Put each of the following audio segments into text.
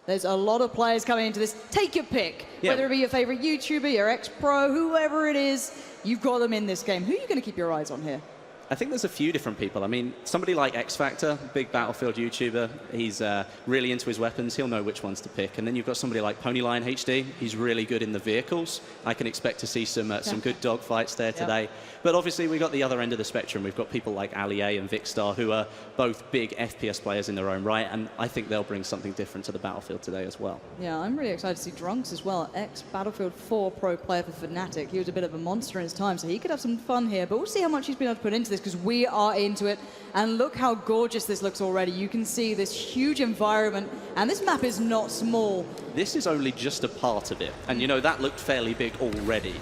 There's a lot of players coming into this. Take your pick, whether it be your favorite YouTuber, your ex-pro, whoever it is, you've got them in this game. Who are you going to keep your eyes on here? I think there's a few different people. I mean, somebody like X Factor, big Battlefield YouTuber, he's really into his weapons. He'll know which ones to pick. And then you've got somebody like Ponylion HD. He's really good in the vehicles. I can expect to see some good dogfights there today. But obviously, we've got the other end of the spectrum. We've got people like Ali A and Vicstar, who are both big FPS players in their own right. And I think they'll bring something different to the Battlefield today as well. Yeah, I'm really excited to see Drunks as well. Ex-Battlefield 4 pro player for Fnatic. He was a bit of a monster in his time, so he could have some fun here. But we'll see how much he's been able to put into this, because we are into it. And look how gorgeous this looks already. You can see this huge environment, and this map is not small. This is only just a part of it. And, you know, that looked fairly big already.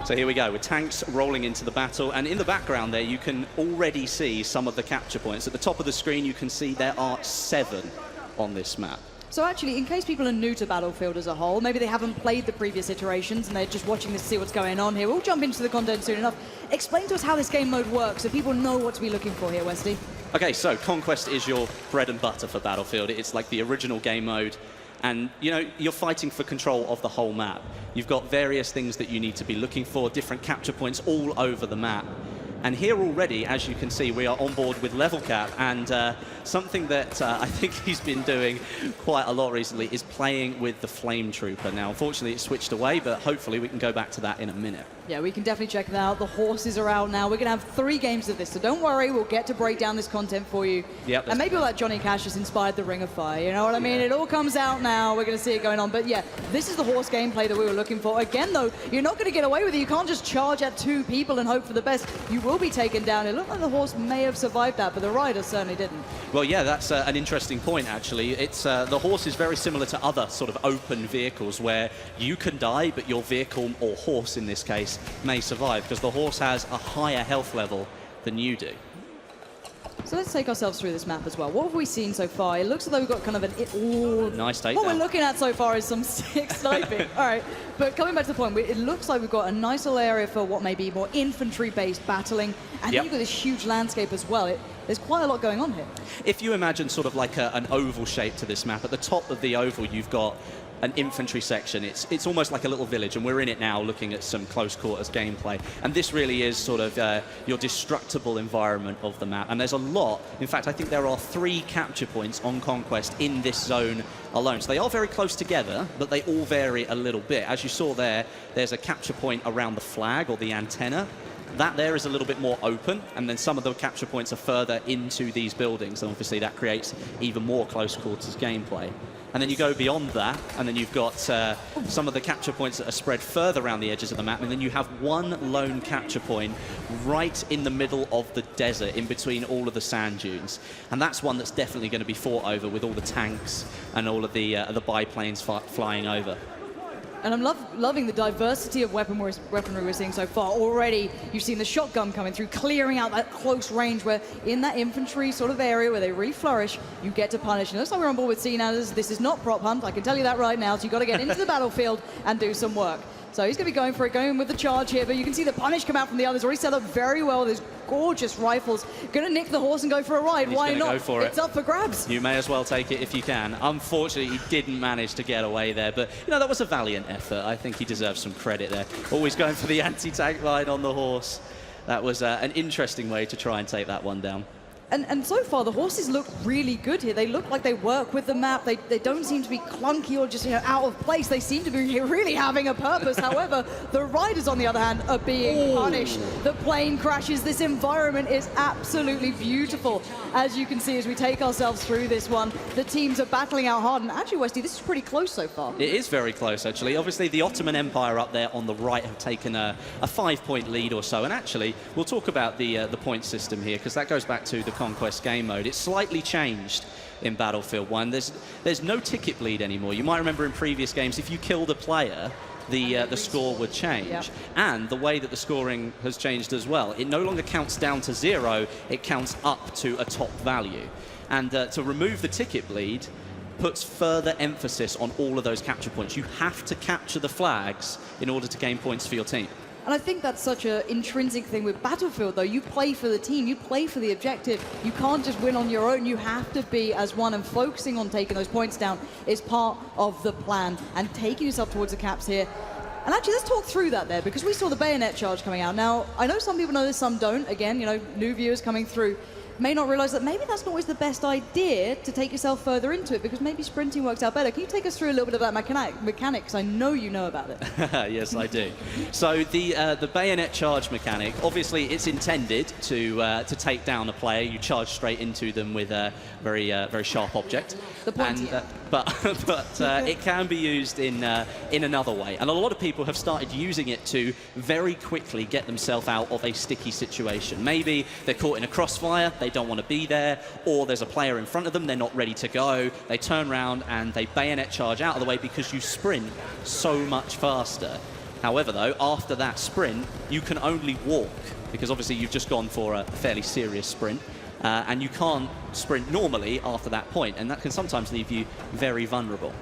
So here we go, with tanks rolling into the battle, and in the background there you can already see some of the capture points. At the top of the screen you can see there are 7 on this map. So actually, in case people are new to Battlefield as a whole, maybe they haven't played the previous iterations and they're just watching this to see what's going on here, we'll jump into the content soon enough. Explain to us how this game mode works so people know what to be looking for here, Westy. Okay, so Conquest is your bread and butter for Battlefield. It's like the original game mode. And, you know, you're fighting for control of the whole map. You've got various things that you need to be looking for, different capture points all over the map. And here already, as you can see, we are on board with Level Cap, and something that I think he's been doing quite a lot recently is playing with the Flamethrower. Now, unfortunately, it switched away, but hopefully we can go back to that in a minute. Yeah, we can definitely check that out. The horses are out now. We're going to have 3 games of this, so don't worry, we'll get to break down this content for you. Yep, and maybe all that Johnny Cash has inspired the Ring of Fire, you know what I mean? It all comes out now, we're going to see it going on. But yeah, this is the horse gameplay that we were looking for. Again, though, you're not going to get away with it. You can't just charge at 2 people and hope for the best. You will be taken down. It looked like the horse may have survived that, but the rider certainly didn't. Well, yeah, that's an interesting point, actually. It's the horse is very similar to other sort of open vehicles where you can die, but your vehicle, or horse in this case, may survive, because the horse has a higher health level than you do. So let's take ourselves through this map as well. What have we seen so far? It looks as though we've got kind of an... Nice takedown. What we're looking at so far is some sick sniping. All right, but coming back to the point, it looks like we've got a nice little area for what may be more infantry-based battling, and then you've got this huge landscape as well. There's quite a lot going on here. If you imagine sort of like an oval shape to this map, at the top of the oval you've got an infantry section. It's almost like a little village, and we're in it now looking at some close quarters gameplay. And this really is sort of your destructible environment of the map. And there's a lot. In fact, I think there are 3 capture points on Conquest in this zone alone. So they are very close together, but they all vary a little bit. As you saw there, there's a capture point around the flag or the antenna. That there is a little bit more open, and then some of the capture points are further into these buildings, and obviously that creates even more close quarters gameplay. And then you go beyond that, and then you've got some of the capture points that are spread further around the edges of the map, and then you have one lone capture point right in the middle of the desert, in between all of the sand dunes. And that's one that's definitely going to be fought over with all the tanks and all of the biplanes flying over. And I'm loving the diversity of weaponry we're seeing so far. Already, you've seen the shotgun coming through, clearing out that close range where in that infantry sort of area where they really flourish, you get to punish. And it looks like we're on board with Sinai. This is not prop hunt, I can tell you that right now. So you've got to get into the battlefield and do some work. So he's going to be going for it, going with the charge here, but you can see the punish come out from the others. Already set up very well with his gorgeous rifles. Going to nick the horse and go for a ride. Why not? Go for it. It's up for grabs. You may as well take it if you can. Unfortunately, he didn't manage to get away there, but you know, that was a valiant effort. I think he deserves some credit there. Always going for the anti-tank line on the horse. That was an interesting way to try and take that one down. And so far, the horses look really good here. They look like they work with the map. They don't seem to be clunky or just, you know, out of place. They seem to be really having a purpose. However, the riders, on the other hand, are being punished. The plane crashes. This environment is absolutely beautiful. As you can see, as we take ourselves through this one, the teams are battling out hard. And actually, Westy, this is pretty close so far. It is very close, actually. Obviously, the Ottoman Empire up there on the right have taken a 5-point lead or so. And actually, we'll talk about the point system here, because that goes back to the Conquest game mode. It's slightly changed in Battlefield 1. There's no ticket bleed anymore. You might remember in previous games, if you killed a player, the score would change. Yep. And the way that the scoring has changed as well. It no longer counts down to 0, it counts up to a top value. And to remove the ticket bleed puts further emphasis on all of those capture points. You have to capture the flags in order to gain points for your team. And I think that's such an intrinsic thing with Battlefield, though. You play for the team, you play for the objective. You can't just win on your own. You have to be as one, and focusing on taking those points down is part of the plan. And taking yourself towards the caps here. And actually, let's talk through that there, because we saw the bayonet charge coming out. Now, I know some people know this, some don't. Again, you know, new viewers coming through may not realize that maybe that's not always the best idea to take yourself further into it, because maybe sprinting works out better. Can you take us through a little bit of that mechanic? Because I know you know about it. Yes, I do. So the bayonet charge mechanic, obviously it's intended to take down a player. You charge straight into them with a very sharp object. The pointy. But it can be used in another way, and a lot of people have started using it to very quickly get themselves out of a sticky situation. Maybe they're caught in a crossfire, they don't want to be there, or there's a player in front of them, they're not ready to go. They turn around and they bayonet charge out of the way because you sprint so much faster. However, though, after that sprint, you can only walk, because obviously you've just gone for a fairly serious sprint. And you can't sprint normally after that point, and that can sometimes leave you very vulnerable.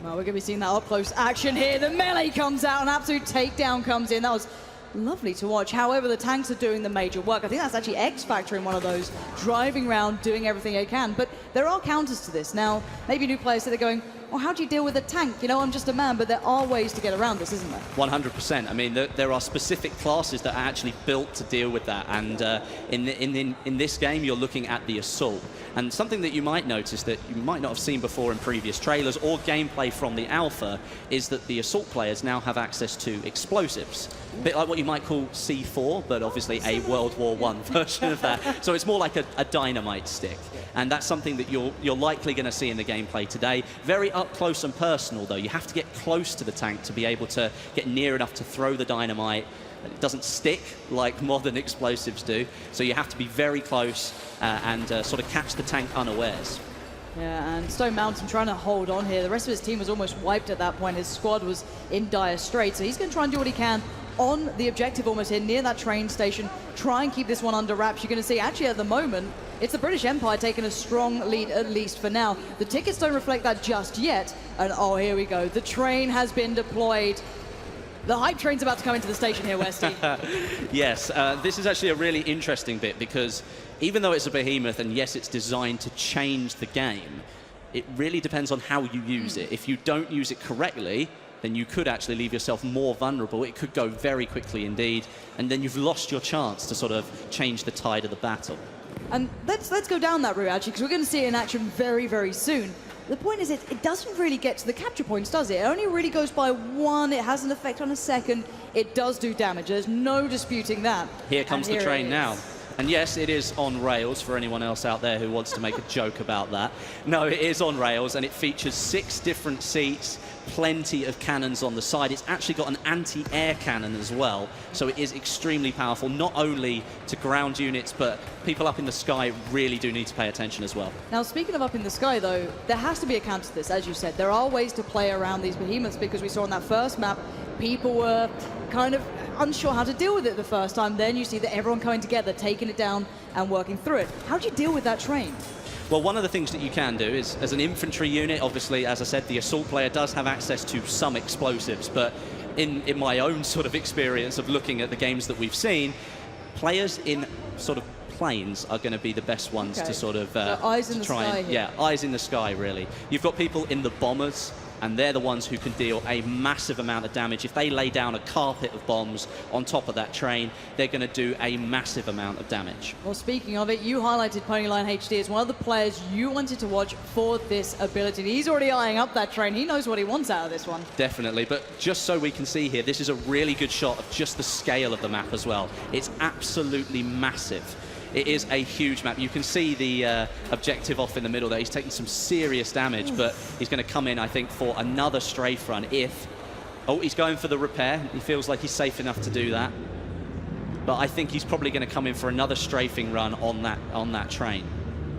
Well, we're going to be seeing that up-close action here. The melee comes out, an absolute takedown comes in. That was lovely to watch. However, the tanks are doing the major work. I think that's actually X Factor in one of those, driving around, doing everything they can. But there are counters to this. Now, maybe new players sit there going, well, how do you deal with a tank? You know, I'm just a man, but there are ways to get around this, isn't there? 100%. I mean, there are specific classes that are actually built to deal with that. And in this game, you're looking at the Assault. And something that you might notice that you might not have seen before in previous trailers or gameplay from the alpha is that the Assault players now have access to explosives. A bit like what you might call C4, but obviously a World War I version of that. So it's more like a dynamite stick. And that's something that you're likely going to see in the gameplay today. Very up close and personal, though. You have to get close to the tank to be able to get near enough to throw the dynamite. It doesn't stick like modern explosives do, so you have to be very close and sort of catch the tank unawares. Yeah, and Stone Mountain trying to hold on here. The rest of his team was almost wiped at that point. His squad was in dire straits, so he's going to try and do what he can on the objective almost here, near that train station. Try and keep this one under wraps. You're going to see, actually, at the moment, it's the British Empire taking a strong lead, at least for now. The tickets don't reflect that just yet. And, oh, here we go. The train has been deployed. The hype train's about to come into the station here, Westy. Yes, this is actually a really interesting bit, because even though it's a behemoth, and yes, it's designed to change the game, it really depends on how you use it. If you don't use it correctly, then you could actually leave yourself more vulnerable. It could go very quickly indeed, and then you've lost your chance to sort of change the tide of the battle. And let's go down that route, actually, because we're going to see it in action very, very soon. The point is, it doesn't really get to the capture points, does it? It only really goes by one. It has an effect on a second. It does do damage. There's no disputing that. Here comes the train now. And yes, it is on rails for anyone else out there who wants to make a joke about that. No, it is on rails, and it features 6 different seats, plenty of cannons on the side. It's actually got an anti-air cannon as well, so it is extremely powerful, not only to ground units, but people up in the sky really do need to pay attention as well. Now, speaking of up in the sky, though, there has to be a counter to this, as you said. There are ways to play around these behemoths, because we saw on that first map, people were kind of unsure how to deal with it the first time. Then you see that everyone coming together, taking it down and working through it. How do you deal with that train? Well, one of the things that you can do is, as an infantry unit, obviously, as I said, the Assault player does have access to some explosives, but in my own sort of experience of looking at the games that we've seen, players in sort of planes are going to be the best ones to sort of so eyes in the sky here. Yeah, eyes in the sky, really. You've got people in the bombers, and they're the ones who can deal a massive amount of damage. If they lay down a carpet of bombs on top of that train, they're going to do a massive amount of damage. Well, speaking of it, you highlighted Ponyline HD as one of the players you wanted to watch for this ability. He's already eyeing up that train. He knows what he wants out of this one. Definitely, but just so we can see here, this is a really good shot of just the scale of the map as well. It's absolutely massive. It is a huge map. You can see the objective off in the middle there. He's taking some serious damage, but he's going to come in, I think, for another strafe run if... Oh, he's going for the repair. He feels like he's safe enough to do that. But I think he's probably going to come in for another strafing run on that train.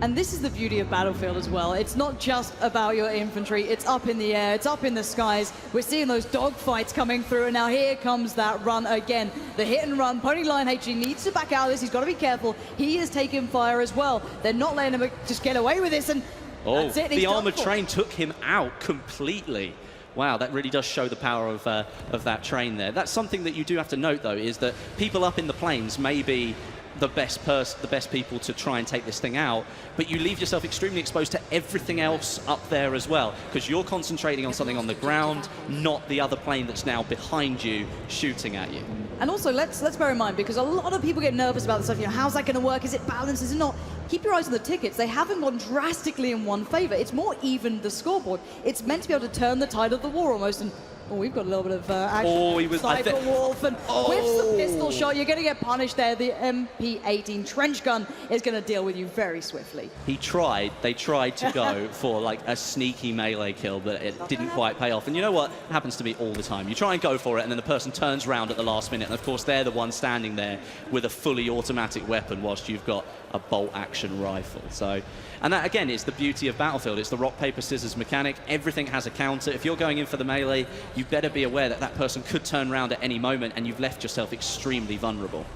And this is the beauty of Battlefield as well. It's not just about your infantry. It's up in the air. It's up in the skies. We're seeing those dogfights coming through. And now here comes that run again. The hit and run. Ponyline HD needs to back out of this. He's got to be careful. He is taking fire as well. They're not letting him just get away with this. And that's it. The armored train took him out completely. Wow, that really does show the power of that train there. That's something that you do have to note, though, is that people up in the plains may be the best people to try and take this thing out, but you leave yourself extremely exposed to everything else up there as well, because you're concentrating on something on the ground, not the other plane that's now behind you shooting at you. And also, let's bear in mind, because a lot of people get nervous about this stuff, how's that going to work? Is it balanced? Is it not? Keep your eyes on the tickets. They haven't gone drastically in one favor. It's more even the scoreboard. It's meant to be able to turn the tide of the war almost, and we've got a little bit of action. Cyber Wolf and whiffs the pistol shot. You're going to get punished there. The MP18 trench gun is going to deal with you very swiftly. They tried to go for like a sneaky melee kill, but it didn't quite pay off. And you know what? It happens to me all the time. You try and go for it, and then the person turns around at the last minute, and of course they're the one standing there with a fully automatic weapon whilst you've got a bolt-action rifle. So, and that again is the beauty of Battlefield. It's the rock, paper, scissors mechanic. Everything has a counter. If you're going in for the melee, you better be aware that that person could turn around at any moment, and you've left yourself extremely vulnerable.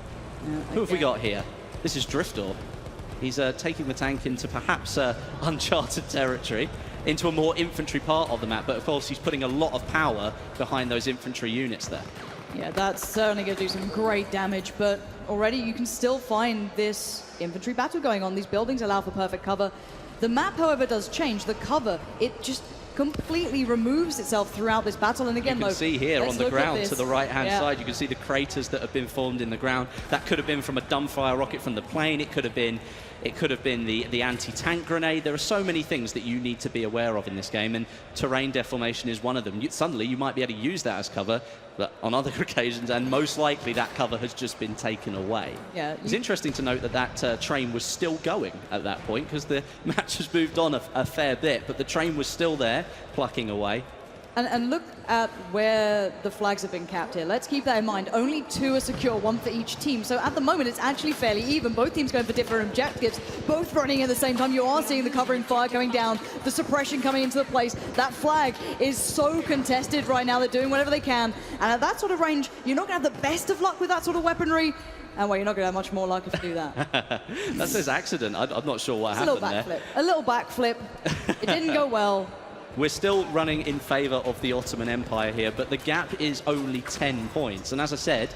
Who have we got here? This is Driftor. He's taking the tank into perhaps uncharted territory, into a more infantry part of the map, but of course he's putting a lot of power behind those infantry units there. Yeah, that's certainly going to do some great damage, but already you can still find this infantry battle going on. These buildings allow for perfect cover. The map, however, does change. The cover, it just completely removes itself throughout this battle. And again, you can see here on the ground to the right-hand Yeah. side, you can see the craters that have been formed in the ground. That could have been from a dumbfire rocket from the plane. It could have been the anti-tank grenade. There are so many things that you need to be aware of in this game, and terrain deformation is one of them. Suddenly, you might be able to use that as cover, but on other occasions, and most likely, that cover has just been taken away. Yeah, it's interesting to note that that train was still going at that point, because the match has moved on a fair bit, but the train was still there, plucking away. And look at where the flags have been capped here. Let's keep that in mind. Only 2 are secure, 1 for each team. So at the moment, it's actually fairly even. Both teams going for different objectives, both running at the same time. You are seeing the covering fire coming down, the suppression coming into the place. That flag is so contested right now. They're doing whatever they can. And at that sort of range, you're not going to have the best of luck with that sort of weaponry. And well, you're not going to have much more luck if you do that. That says accident. I'm not sure what happened there. A little backflip. It didn't go well. We're still running in favor of the Ottoman Empire here, but the gap is only 10 points. And as I said,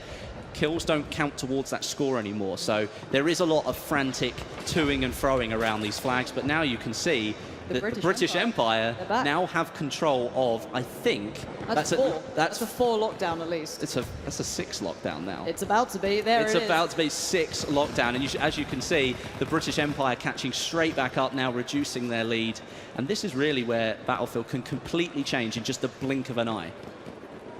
kills don't count towards that score anymore. So there is a lot of frantic toing and froing around these flags, but now you can see that the British Empire now have control of, I think... That's a 4 lockdown at least. That's a 6 lockdown now. It's about to be. It's about to be 6 lockdown. And as you can see, the British Empire catching straight back up now, reducing their lead. And this is really where Battlefield can completely change in just the blink of an eye.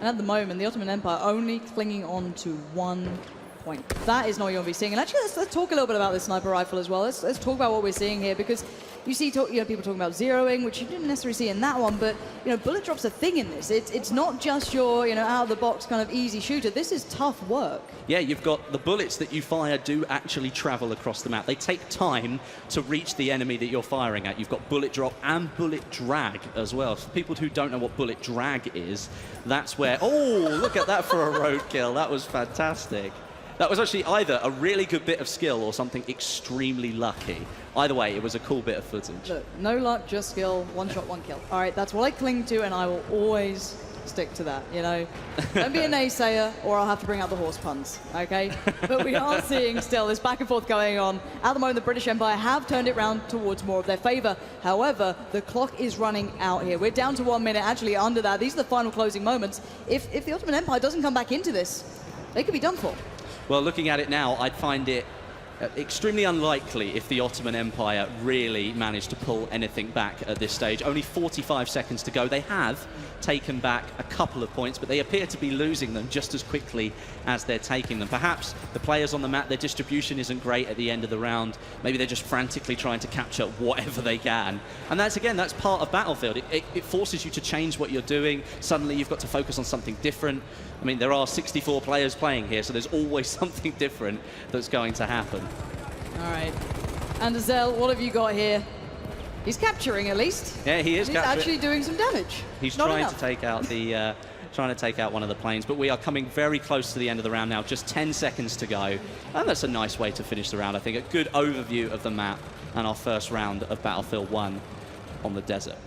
And at the moment, the Ottoman Empire only clinging on to 1 point. That is not what you'll be seeing. And actually, let's talk a little bit about this sniper rifle as well. Let's talk about what we're seeing here, because you see people talking about zeroing, which you didn't necessarily see in that one, but bullet drop's a thing in this. It's not just your out of the box kind of easy shooter. This is tough work. Yeah, you've got the bullets that you fire do actually travel across the map. They take time to reach the enemy that you're firing at. You've got bullet drop and bullet drag as well. For people who don't know what bullet drag is, that's where... Oh, look at that for a roadkill. That was fantastic. That was actually either a really good bit of skill or something extremely lucky. Either way, it was a cool bit of footage. Look, no luck, just skill, 1 shot, 1 kill. All right, that's what I cling to, and I will always stick to that, Don't be a naysayer, or I'll have to bring out the horse puns, okay? But we are seeing still this back and forth going on. At the moment, the British Empire have turned it round towards more of their favor. However, the clock is running out here. We're down to 1 minute, actually under that. These are the final closing moments. If the Ottoman Empire doesn't come back into this, they could be done for. Well, looking at it now, I'd find it extremely unlikely if the Ottoman Empire really managed to pull anything back at this stage. Only 45 seconds to go. They have taken back a couple of points, but they appear to be losing them just as quickly as they're taking them. Perhaps the players on the map, their distribution isn't great at the end of the round. Maybe they're just frantically trying to capture whatever they can. And that's part of Battlefield. It forces you to change what you're doing. Suddenly you've got to focus on something different. I mean, there are 64 players playing here, so there's always something different that's going to happen. All right. And Azel, what have you got here? He's capturing, at least. Yeah, he is capturing. He's actually doing some damage. He's trying to take out the... trying to take out one of the planes, but we are coming very close to the end of the round now, just 10 seconds to go, and that's a nice way to finish the round. I think a good overview of the map and our first round of Battlefield 1 on the desert.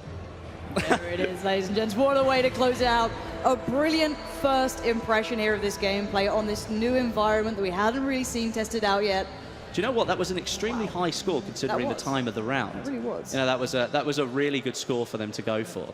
There it is, ladies and gents. What a way to close it out. A brilliant first impression here of this gameplay on this new environment that we hadn't really seen tested out yet. Do you know what? That was an extremely high score considering the time of the round. It really was. You know, that was a really good score for them to go for.